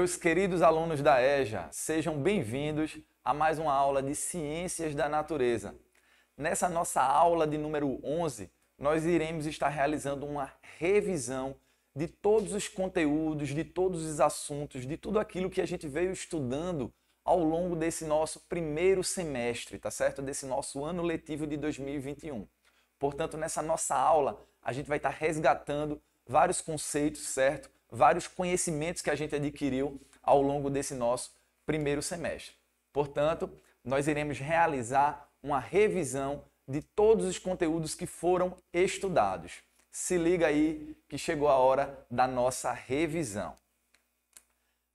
Meus queridos alunos da EJA, sejam bem-vindos a mais uma aula de Ciências da Natureza. Nessa nossa aula de número 11, nós iremos estar realizando uma revisão de todos os conteúdos, de todos os assuntos, de tudo aquilo que a gente veio estudando ao longo desse nosso primeiro semestre, tá certo? Desse nosso ano letivo de 2021. Portanto, nessa nossa aula, a gente vai estar resgatando vários conceitos, certo? Vários conhecimentos que a gente adquiriu ao longo desse nosso primeiro semestre. Portanto, nós iremos realizar uma revisão de todos os conteúdos que foram estudados. Se liga aí que chegou a hora da nossa revisão.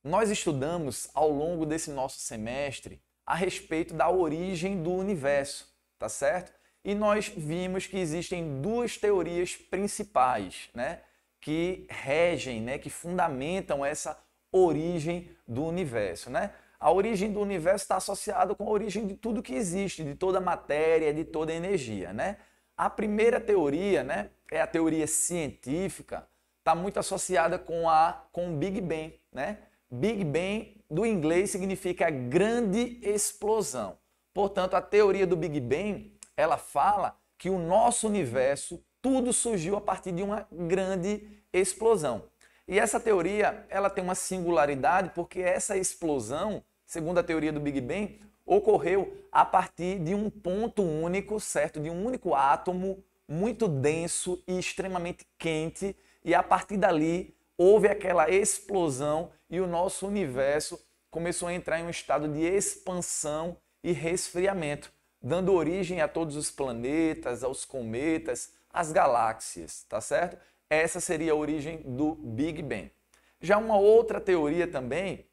Nós estudamos ao longo desse nosso semestre a respeito da origem do universo, tá certo? E nós vimos que existem duas teorias principais, né? Que regem, né, que fundamentam essa origem do universo, né? A origem do universo está associada com a origem de tudo que existe, de toda a matéria, de toda a energia, né? A primeira teoria, né, é a teoria científica, está muito associada com o Big Bang, né? Big Bang, do inglês, significa grande explosão. Portanto, a teoria do Big Bang, ela fala que o nosso universo, tudo surgiu a partir de uma grande explosão. E essa teoria, ela tem uma singularidade porque essa explosão, segundo a teoria do Big Bang, ocorreu a partir de um ponto único, certo? De um único átomo muito denso e extremamente quente, e a partir dali houve aquela explosão e o nosso universo começou a entrar em um estado de expansão e resfriamento, dando origem a todos os planetas, aos cometas, as galáxias, tá certo? Essa seria a origem do Big Bang. Já uma outra teoria também,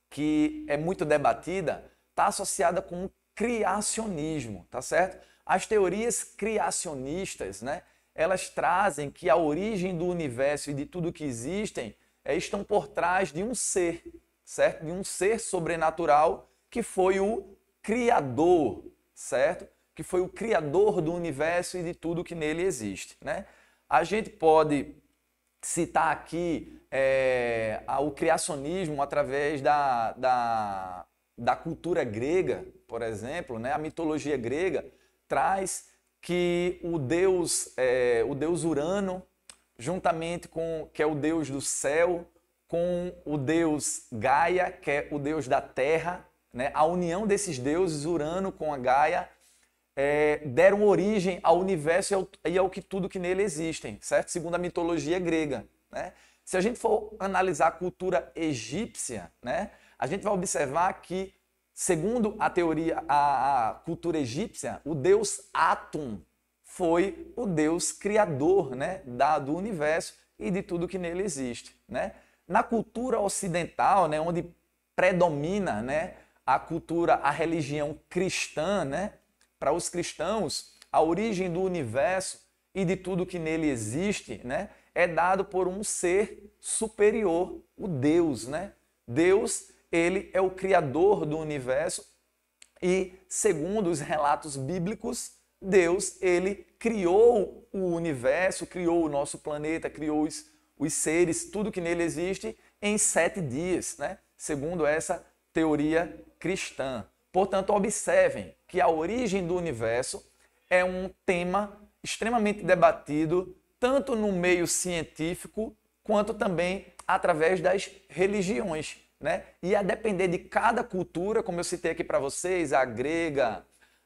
que é muito debatida, está associada com o criacionismo, tá certo? As teorias criacionistas, né, elas trazem que a origem do universo e de tudo que existem estão por trás de um ser, certo? De um ser sobrenatural que foi o Criador, certo? Que foi o Criador do universo e de tudo que nele existe, né? A gente pode citar aqui o criacionismo através da cultura grega, por exemplo, né? A mitologia grega traz que o deus Urano, juntamente com que é o deus do céu, com o deus Gaia, que é o deus da terra, né? A união desses deuses, Urano com a Gaia, deram origem ao universo e ao que tudo que nele existem, certo? Segundo a mitologia grega, né? Se a gente for analisar a cultura egípcia, né, a gente vai observar que, segundo a teoria, a cultura egípcia, o deus Atum foi o deus criador, né, do universo e de tudo que nele existe, né? Na cultura ocidental, né, onde predomina, né, a religião cristã, né? Para os cristãos, a origem do universo e de tudo que nele existe, né, é dado por um ser superior, o Deus, né? Deus, ele é o criador do universo e, segundo os relatos bíblicos, Deus, ele criou o universo, criou o nosso planeta, criou os seres, tudo que nele existe, em 7 dias, né? Segundo essa teoria cristã. Portanto, observem que a origem do universo é um tema extremamente debatido, tanto no meio científico, quanto também através das religiões, né? E a depender de cada cultura, como eu citei aqui para vocês, a grega,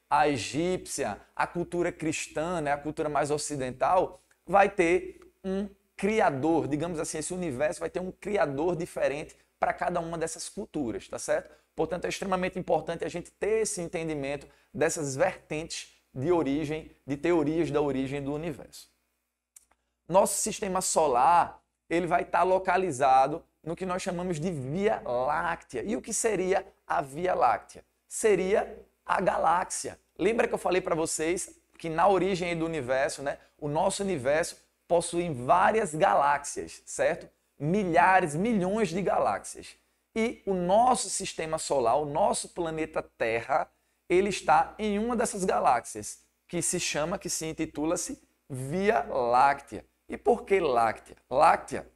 a egípcia, a cultura cristã, né? A cultura mais ocidental, vai ter um criador, digamos assim, esse universo vai ter um criador diferente para cada uma dessas culturas, tá certo? Portanto, é extremamente importante a gente ter esse entendimento dessas vertentes de origem, de teorias da origem do universo. Nosso sistema solar, ele vai estar localizado no que nós chamamos de Via Láctea. E o que seria a Via Láctea? Seria a galáxia. Lembra que eu falei para vocês que na origem do universo, né, o nosso universo possui várias galáxias, certo? Milhares, milhões de galáxias. E o nosso sistema solar, o nosso planeta Terra, ele está em uma dessas galáxias, que se intitula-se Via Láctea. E por que láctea? Láctea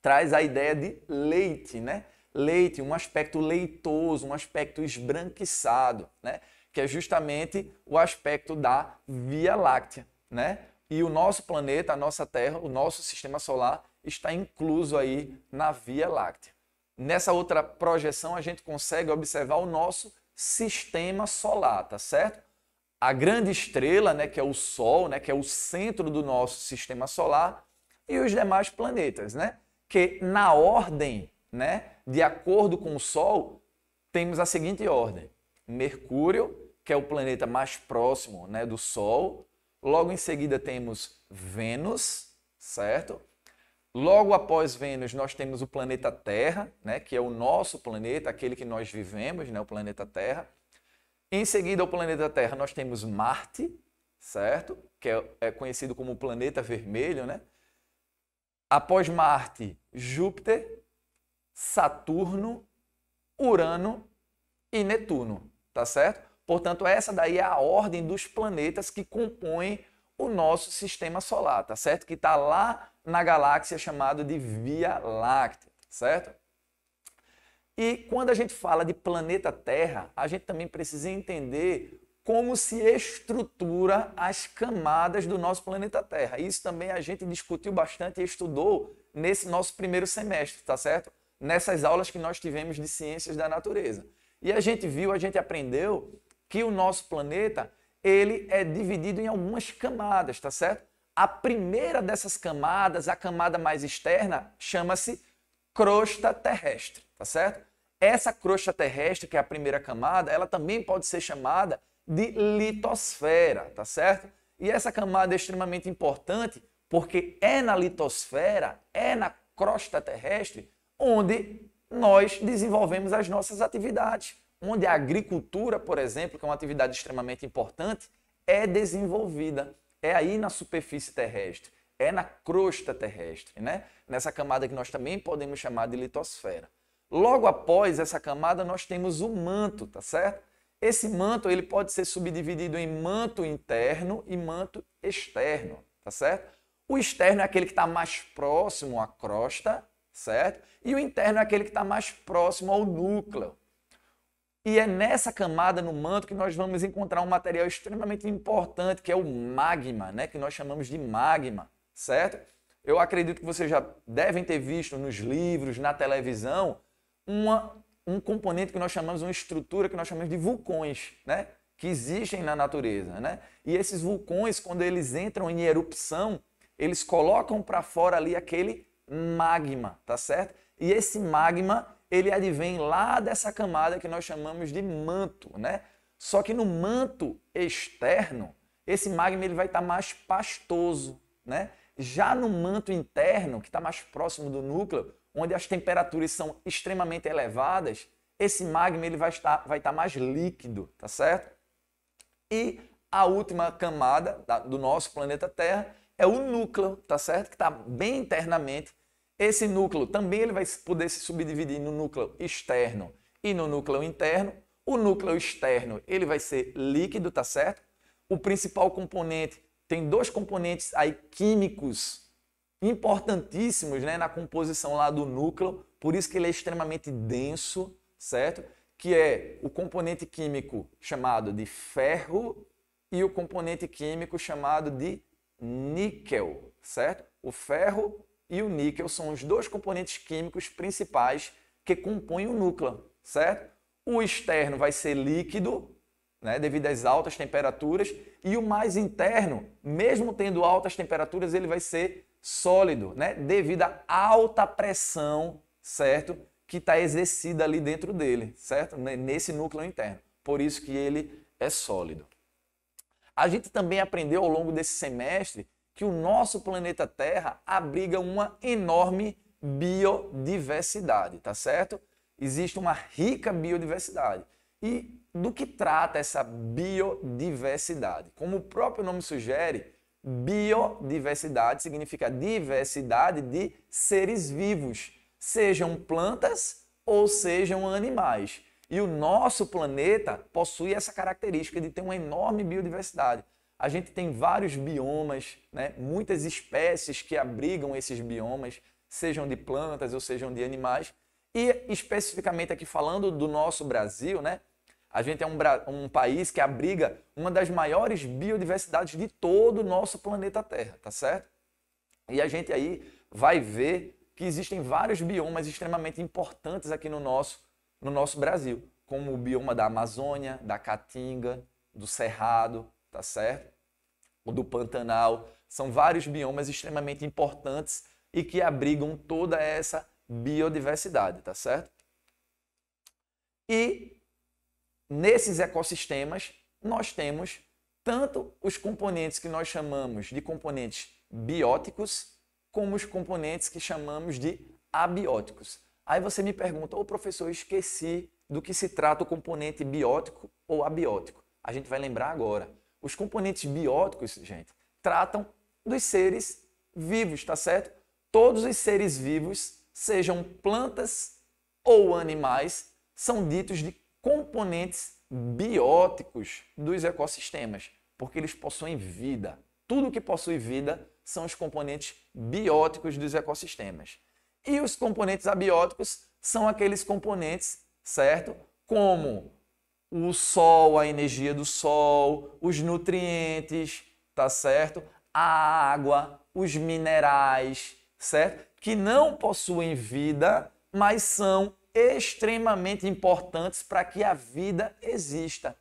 traz a ideia de leite, né? leite, um aspecto leitoso, um aspecto esbranquiçado, né? Que é justamente o aspecto da Via Láctea, né? E o nosso planeta, a nossa Terra, o nosso sistema solar está incluso aí na Via Láctea. Nessa outra projeção, a gente consegue observar o nosso sistema solar, tá certo? A grande estrela, né, que é o Sol, né, que é o centro do nosso sistema solar, e os demais planetas, né? Que na ordem, né, de acordo com o Sol, temos a seguinte ordem: Mercúrio, que é o planeta mais próximo, né, do Sol. Logo em seguida temos Vênus, certo? Logo após Vênus, nós temos o planeta Terra, né, que é o nosso planeta, aquele que nós vivemos, né, o planeta Terra. Em seguida, o planeta Terra, nós temos Marte, certo? Que é conhecido como o planeta vermelho, né? Após Marte, Júpiter, Saturno, Urano e Netuno, tá certo? Portanto, essa daí é a ordem dos planetas que compõem o nosso sistema solar, tá certo? Que está lá na galáxia chamada de Via Láctea, certo? E quando a gente fala de planeta Terra, a gente também precisa entender como se estrutura as camadas do nosso planeta Terra. Isso também a gente discutiu bastante e estudou nesse nosso primeiro semestre, tá certo? Nessas aulas que nós tivemos de Ciências da Natureza. E a gente viu, a gente aprendeu que o nosso planeta, ele é dividido em algumas camadas, tá certo? A primeira dessas camadas, a camada mais externa, chama-se crosta terrestre, tá certo? Essa crosta terrestre, que é a primeira camada, ela também pode ser chamada de litosfera, tá certo? E essa camada é extremamente importante porque é na litosfera, é na crosta terrestre, onde nós desenvolvemos as nossas atividades, onde a agricultura, por exemplo, que é uma atividade extremamente importante, é desenvolvida. É aí na superfície terrestre, é na crosta terrestre, né? Nessa camada que nós também podemos chamar de litosfera. Logo após essa camada, nós temos o manto, tá certo? Esse manto ele pode ser subdividido em manto interno e manto externo, tá certo? O externo é aquele que está mais próximo à crosta, certo? E o interno é aquele que está mais próximo ao núcleo. E é nessa camada, no manto, que nós vamos encontrar um material extremamente importante, que é o magma, né? Que nós chamamos de magma, certo? Eu acredito que vocês já devem ter visto nos livros, na televisão, um componente que nós chamamos, uma estrutura que nós chamamos de vulcões, né? Que existem na natureza, né? E esses vulcões, quando eles entram em erupção, eles colocam para fora ali aquele magma, tá certo? E esse magma, ele advém lá dessa camada que nós chamamos de manto, né? Só que no manto externo, esse magma ele vai estar mais pastoso, né? Já no manto interno, que está mais próximo do núcleo, onde as temperaturas são extremamente elevadas, esse magma ele vai estar mais líquido, tá certo? E a última camada do nosso planeta Terra é o núcleo, tá certo? Que está bem internamente. Esse núcleo também ele vai poder se subdividir no núcleo externo e no núcleo interno. O núcleo externo ele vai ser líquido, tá certo? O principal componente, tem dois componentes aí químicos importantíssimos, né, na composição lá do núcleo, por isso que ele é extremamente denso, certo? Que é o componente químico chamado de ferro e o componente químico chamado de níquel, certo? O ferro e o níquel são os dois componentes químicos principais que compõem o núcleo, certo? O externo vai ser líquido, né, devido às altas temperaturas, e o mais interno, mesmo tendo altas temperaturas, ele vai ser sólido, né, devido à alta pressão, certo, que está exercida ali dentro dele, certo, nesse núcleo interno. Por isso que ele é sólido. A gente também aprendeu ao longo desse semestre que o nosso planeta Terra abriga uma enorme biodiversidade, tá certo? Existe uma rica biodiversidade. E do que trata essa biodiversidade? Como o próprio nome sugere, biodiversidade significa diversidade de seres vivos, sejam plantas ou sejam animais. E o nosso planeta possui essa característica de ter uma enorme biodiversidade. A gente tem vários biomas, né? Muitas espécies que abrigam esses biomas, sejam de plantas ou sejam de animais. E especificamente aqui falando do nosso Brasil, né? A gente é um país que abriga uma das maiores biodiversidades de todo o nosso planeta Terra, tá certo? E a gente aí vai ver que existem vários biomas extremamente importantes aqui no nosso Brasil, como o bioma da Amazônia, da Caatinga, do Cerrado, tá certo? O do Pantanal. São vários biomas extremamente importantes e que abrigam toda essa biodiversidade, tá certo? E nesses ecossistemas nós temos tanto os componentes que nós chamamos de componentes bióticos, como os componentes que chamamos de abióticos. Aí você me pergunta, ô professor, eu esqueci do que se trata o componente biótico ou abiótico. A gente vai lembrar agora. Os componentes bióticos, gente, tratam dos seres vivos, tá certo? Todos os seres vivos, sejam plantas ou animais, são ditos de componentes bióticos dos ecossistemas, porque eles possuem vida. Tudo que possui vida são os componentes bióticos dos ecossistemas. E os componentes abióticos são aqueles componentes, certo? Como o sol, a energia do sol, os nutrientes, tá certo? A água, os minerais, certo? Que não possuem vida, mas são extremamente importantes para que a vida exista.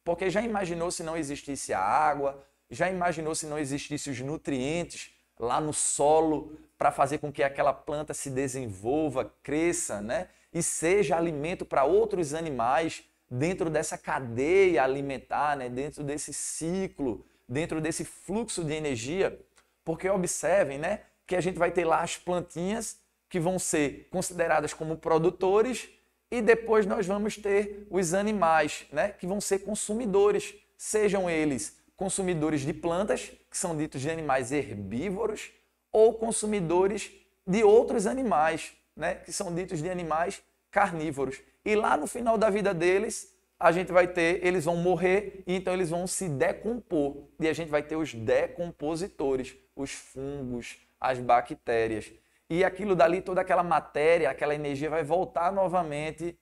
Porque já imaginou se não existisse a água? Já imaginou se não existissem os nutrientes lá no solo para fazer com que aquela planta se desenvolva, cresça, né? E seja alimento para outros animais dentro dessa cadeia alimentar, né? Dentro desse ciclo, dentro desse fluxo de energia? Porque observem, né? Que a gente vai ter lá as plantinhas que vão ser consideradas como produtores e depois nós vamos ter os animais, né? Que vão ser consumidores, sejam eles consumidores de plantas, que são ditos de animais herbívoros, ou consumidores de outros animais, né? Que são ditos de animais carnívoros. E lá no final da vida deles, a gente vai ter, eles vão morrer, e então eles vão se decompor. E a gente vai ter os decompositores, os fungos, as bactérias. E aquilo dali, toda aquela matéria, aquela energia vai voltar novamente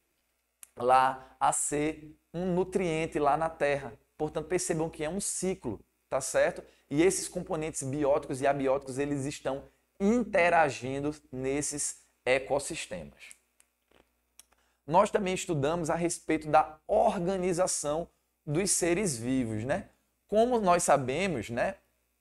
lá a ser um nutriente lá na Terra. Portanto, percebam que é um ciclo, tá certo? E esses componentes bióticos e abióticos, eles estão interagindo nesses ecossistemas. Nós também estudamos a respeito da organização dos seres vivos, né? Como nós sabemos, né?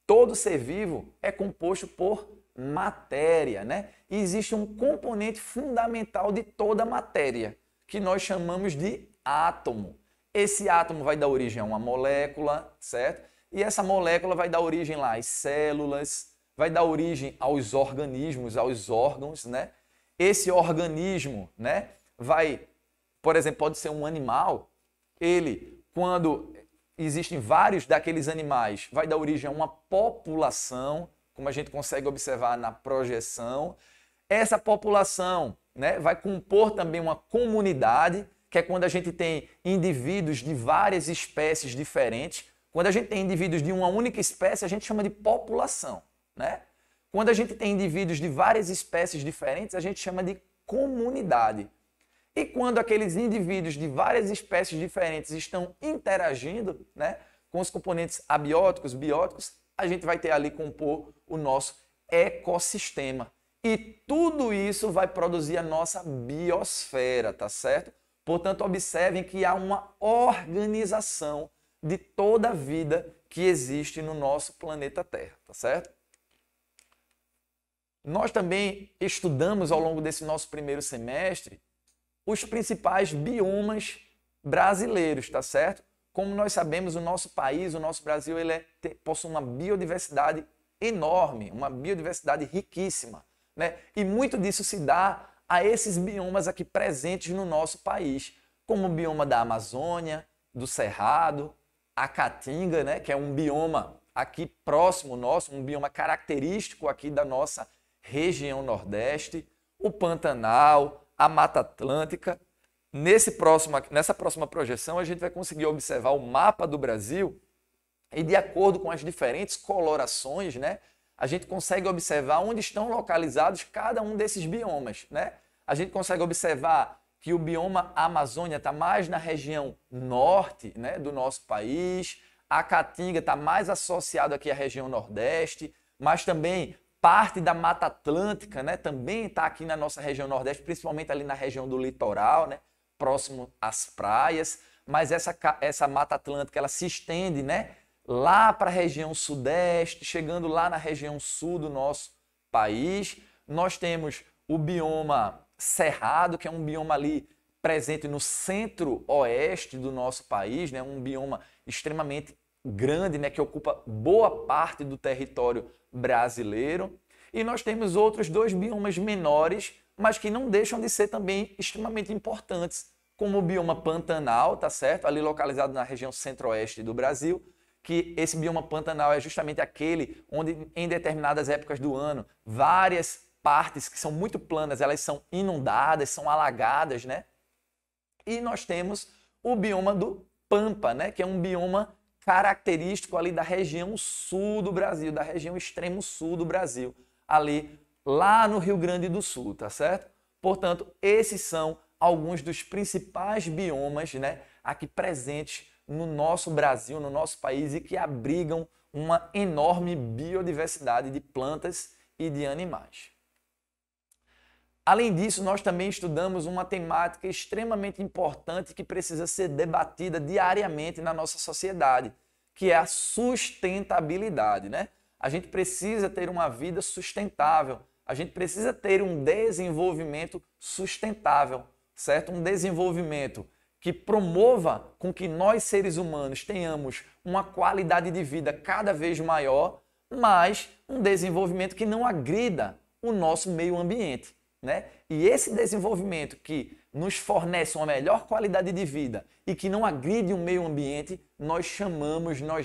Todo ser vivo é composto por matéria, né? E existe um componente fundamental de toda a matéria, que nós chamamos de átomo. Esse átomo vai dar origem a uma molécula, certo? E essa molécula vai dar origem lá às células, vai dar origem aos organismos, aos órgãos, né? Esse organismo, né, vai, por exemplo, pode ser um animal, ele, quando existem vários daqueles animais, vai dar origem a uma população, como a gente consegue observar na projeção. Essa população, né, vai compor também uma comunidade, que é quando a gente tem indivíduos de várias espécies diferentes. Quando a gente tem indivíduos de uma única espécie, a gente chama de população, né? Quando a gente tem indivíduos de várias espécies diferentes, a gente chama de comunidade. E quando aqueles indivíduos de várias espécies diferentes estão interagindo, né, com os componentes abióticos, bióticos, a gente vai ter ali compor o nosso ecossistema. E tudo isso vai produzir a nossa biosfera, tá certo? Portanto, observem que há uma organização de toda a vida que existe no nosso planeta Terra, tá certo? Nós também estudamos ao longo desse nosso primeiro semestre os principais biomas brasileiros, tá certo? Como nós sabemos, o nosso país, o nosso Brasil, ele possui uma biodiversidade enorme, uma biodiversidade riquíssima, né? E muito disso se dá a esses biomas aqui presentes no nosso país, como o bioma da Amazônia, do Cerrado, a Caatinga, né? Que é um bioma aqui próximo nosso, um bioma característico aqui da nossa região Nordeste, o Pantanal, a Mata Atlântica. Nessa próxima projeção, a gente vai conseguir observar o mapa do Brasil e, de acordo com as diferentes colorações, né, a gente consegue observar onde estão localizados cada um desses biomas, né? A gente consegue observar que o bioma Amazônia está mais na região norte, né, do nosso país, a Caatinga está mais associado aqui à região nordeste, mas também parte da Mata Atlântica, né, também está aqui na nossa região nordeste, principalmente ali na região do litoral, né, próximo às praias, mas essa Mata Atlântica ela se estende, né, lá para a região sudeste, chegando lá na região sul do nosso país. Nós temos o bioma Cerrado, que é um bioma ali presente no centro-oeste do nosso país, né? Um bioma extremamente grande, né? Que ocupa boa parte do território brasileiro. E nós temos outros dois biomas menores, mas que não deixam de ser também extremamente importantes, como o bioma Pantanal, tá certo? Ali localizado na região centro-oeste do Brasil, que esse bioma Pantanal é justamente aquele onde em determinadas épocas do ano, várias partes que são muito planas, elas são inundadas, são alagadas, né? E nós temos o bioma do Pampa, né? Que é um bioma característico ali da região sul do Brasil, da região extremo sul do Brasil, ali lá no Rio Grande do Sul, tá certo? Portanto, esses são alguns dos principais biomas, né, aqui presentes no nosso Brasil, no nosso país, e que abrigam uma enorme biodiversidade de plantas e de animais. Além disso, nós também estudamos uma temática extremamente importante que precisa ser debatida diariamente na nossa sociedade, que é a sustentabilidade, né? A gente precisa ter uma vida sustentável, a gente precisa ter um desenvolvimento sustentável, certo? Um desenvolvimento que promova com que nós, seres humanos, tenhamos uma qualidade de vida cada vez maior, mas um desenvolvimento que não agrida o nosso meio ambiente, né? E esse desenvolvimento que nos fornece uma melhor qualidade de vida e que não agride o meio ambiente, nós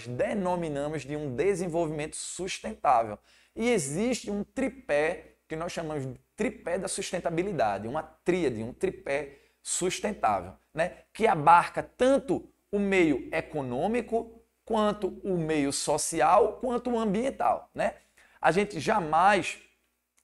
denominamos de um desenvolvimento sustentável. E existe um tripé que nós chamamos de tripé da sustentabilidade, uma tríade, um tripé sustentável, né? Que abarca tanto o meio econômico, quanto o meio social, quanto o ambiental, né? A gente jamais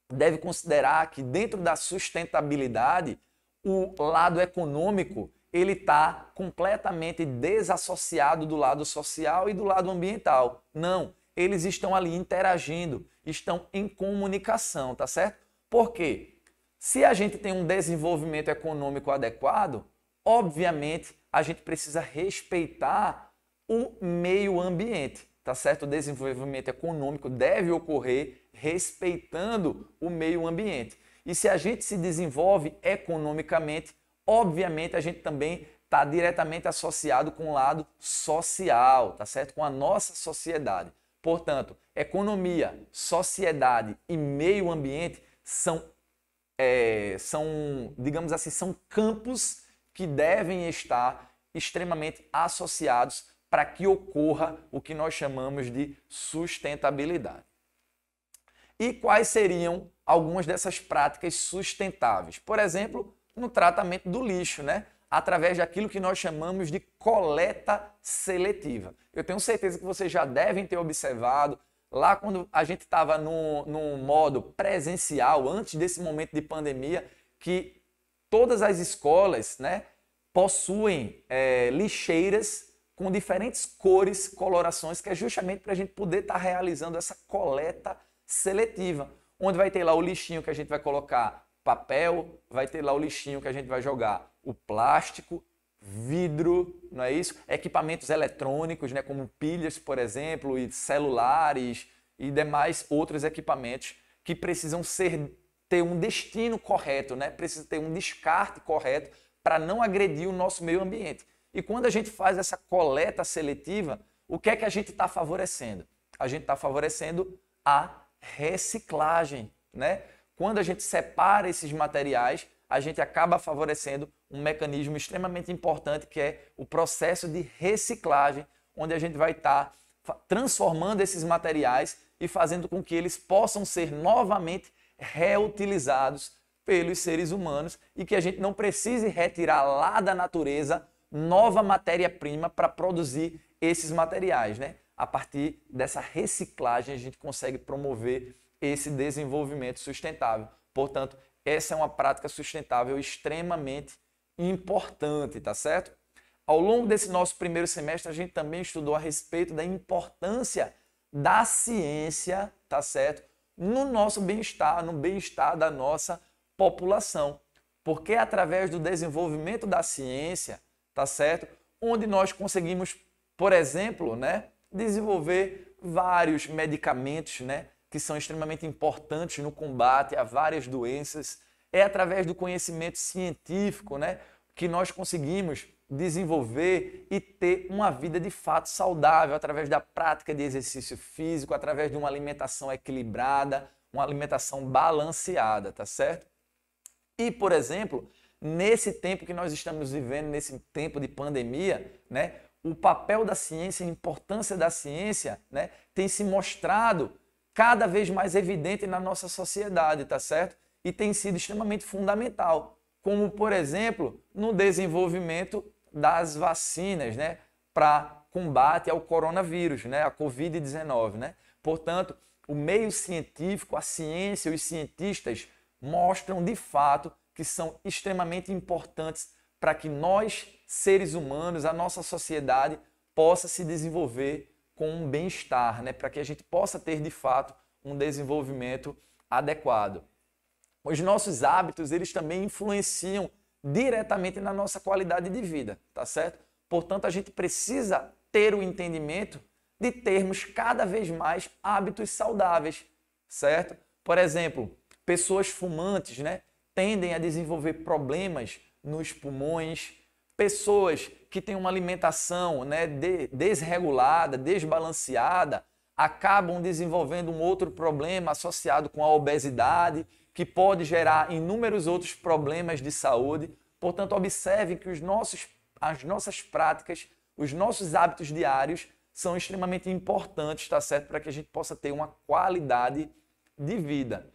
deve considerar que dentro da sustentabilidade, o lado econômico ele está completamente desassociado do lado social e do lado ambiental. Não, eles estão ali interagindo, estão em comunicação, tá certo? Por quê? Se a gente tem um desenvolvimento econômico adequado, obviamente a gente precisa respeitar o meio ambiente, tá certo? O desenvolvimento econômico deve ocorrer respeitando o meio ambiente. E se a gente se desenvolve economicamente, obviamente a gente também está diretamente associado com o lado social, tá certo? Com a nossa sociedade. Portanto, economia, sociedade e meio ambiente são, digamos assim, são campos que devem estar extremamente associados para que ocorra o que nós chamamos de sustentabilidade. E quais seriam algumas dessas práticas sustentáveis? Por exemplo, no tratamento do lixo, né? Através daquilo que nós chamamos de coleta seletiva. Eu tenho certeza que vocês já devem ter observado, lá quando a gente estava no modo presencial, antes desse momento de pandemia, que todas as escolas, né, possuem lixeiras com diferentes cores, colorações, que é justamente para a gente poder estar realizando essa coleta seletiva, onde vai ter lá o lixinho que a gente vai colocar papel, vai ter lá o lixinho que a gente vai jogar o plástico, vidro, não é isso? Equipamentos eletrônicos, né, como pilhas, por exemplo, e celulares e demais outros equipamentos que precisam ter um destino correto, né? Precisa ter um descarte correto para não agredir o nosso meio ambiente. E quando a gente faz essa coleta seletiva, o que é que a gente está favorecendo? A gente está favorecendo a reciclagem, né? Quando a gente separa esses materiais, a gente acaba favorecendo um mecanismo extremamente importante que é o processo de reciclagem, onde a gente vai estar transformando esses materiais e fazendo com que eles possam ser novamente reutilizados pelos seres humanos e que a gente não precise retirar lá da natureza nova matéria-prima para produzir esses materiais, né? A partir dessa reciclagem, a gente consegue promover esse desenvolvimento sustentável. Portanto, essa é uma prática sustentável extremamente importante, tá certo? Ao longo desse nosso primeiro semestre, a gente também estudou a respeito da importância da ciência, tá certo? No nosso bem-estar, no bem-estar da nossa população. Porque é através do desenvolvimento da ciência, tá certo? Onde nós conseguimos, por exemplo, né, desenvolver vários medicamentos, né, que são extremamente importantes no combate a várias doenças. É através do conhecimento científico, né, que nós conseguimos desenvolver e ter uma vida de fato saudável através da prática de exercício físico, através de uma alimentação equilibrada, uma alimentação balanceada, tá certo? E, por exemplo, nesse tempo que nós estamos vivendo, nesse tempo de pandemia, né, o papel da ciência, a importância da ciência, né, tem se mostrado cada vez mais evidente na nossa sociedade, tá certo? E tem sido extremamente fundamental, como, por exemplo, no desenvolvimento das vacinas, né, para combate ao coronavírus, né, a Covid-19, né? Portanto, o meio científico, a ciência, os cientistas mostram de fato que são extremamente importantes para que nós, seres humanos, a nossa sociedade possa se desenvolver com um bem-estar, né? Para que a gente possa ter de fato um desenvolvimento adequado. Os nossos hábitos, eles também influenciam diretamente na nossa qualidade de vida, tá certo? Portanto, a gente precisa ter o entendimento de termos cada vez mais hábitos saudáveis, certo? Por exemplo, pessoas fumantes, né, tendem a desenvolver problemas nos pulmões. Pessoas que têm uma alimentação, né, desregulada, desbalanceada, acabam desenvolvendo um outro problema associado com a obesidade, que pode gerar inúmeros outros problemas de saúde. Portanto, observe que as nossas práticas, os nossos hábitos diários são extremamente importantes, tá certo? Para que a gente possa ter uma qualidade de vida.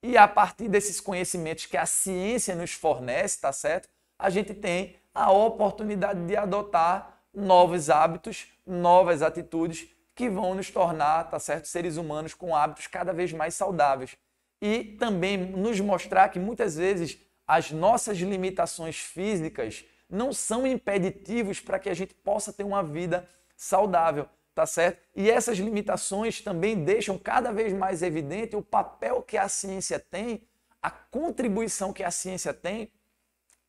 E a partir desses conhecimentos que a ciência nos fornece, tá certo? A gente tem a oportunidade de adotar novos hábitos, novas atitudes que vão nos tornar, tá certo, seres humanos com hábitos cada vez mais saudáveis. E também nos mostrar que muitas vezes as nossas limitações físicas não são impeditivos para que a gente possa ter uma vida saudável, tá certo? E essas limitações também deixam cada vez mais evidente o papel que a ciência tem, a contribuição que a ciência tem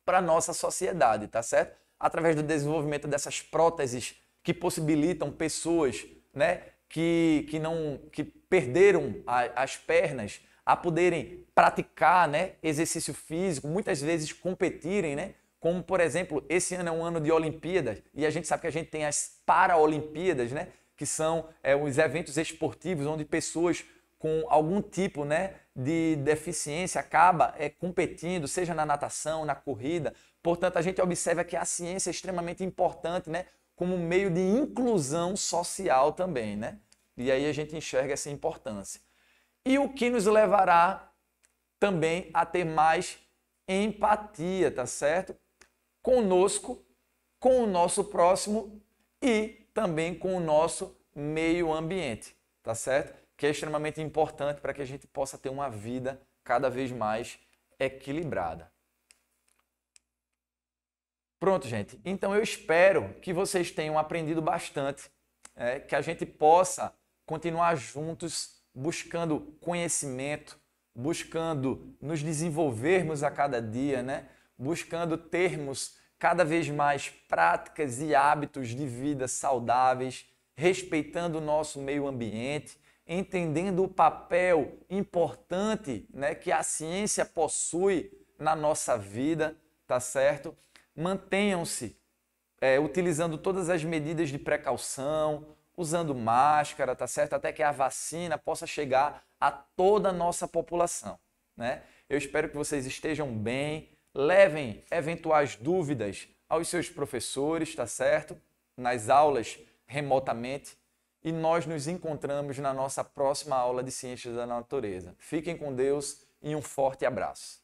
para a nossa sociedade, tá certo? Através do desenvolvimento dessas próteses que possibilitam pessoas, né, que perderam as pernas a poderem praticar, né, exercício físico, muitas vezes competirem, né? Como, por exemplo, esse ano é um ano de Olimpíadas e a gente sabe que a gente tem as Paraolimpíadas, né, que são os eventos esportivos onde pessoas com algum tipo, né, de deficiência acaba competindo, seja na natação, na corrida. Portanto, a gente observa que a ciência é extremamente importante, né, como meio de inclusão social também, né? E aí a gente enxerga essa importância. E o que nos levará também a ter mais empatia, tá certo? Conosco, com o nosso próximo e também com o nosso meio ambiente, tá certo? Que é extremamente importante para que a gente possa ter uma vida cada vez mais equilibrada. Pronto, gente. Então eu espero que vocês tenham aprendido bastante, que a gente possa continuar juntos buscando conhecimento, buscando nos desenvolvermos a cada dia, né? Buscando termos cada vez mais práticas e hábitos de vida saudáveis, respeitando o nosso meio ambiente, entendendo o papel importante, né, que a ciência possui na nossa vida, tá certo? Mantenham-se utilizando todas as medidas de precaução, usando máscara, tá certo? Até que a vacina possa chegar a toda a nossa população, né? Eu espero que vocês estejam bem, levem eventuais dúvidas aos seus professores, tá certo? Nas aulas remotamente. E nós nos encontramos na nossa próxima aula de Ciências da Natureza. Fiquem com Deus e um forte abraço.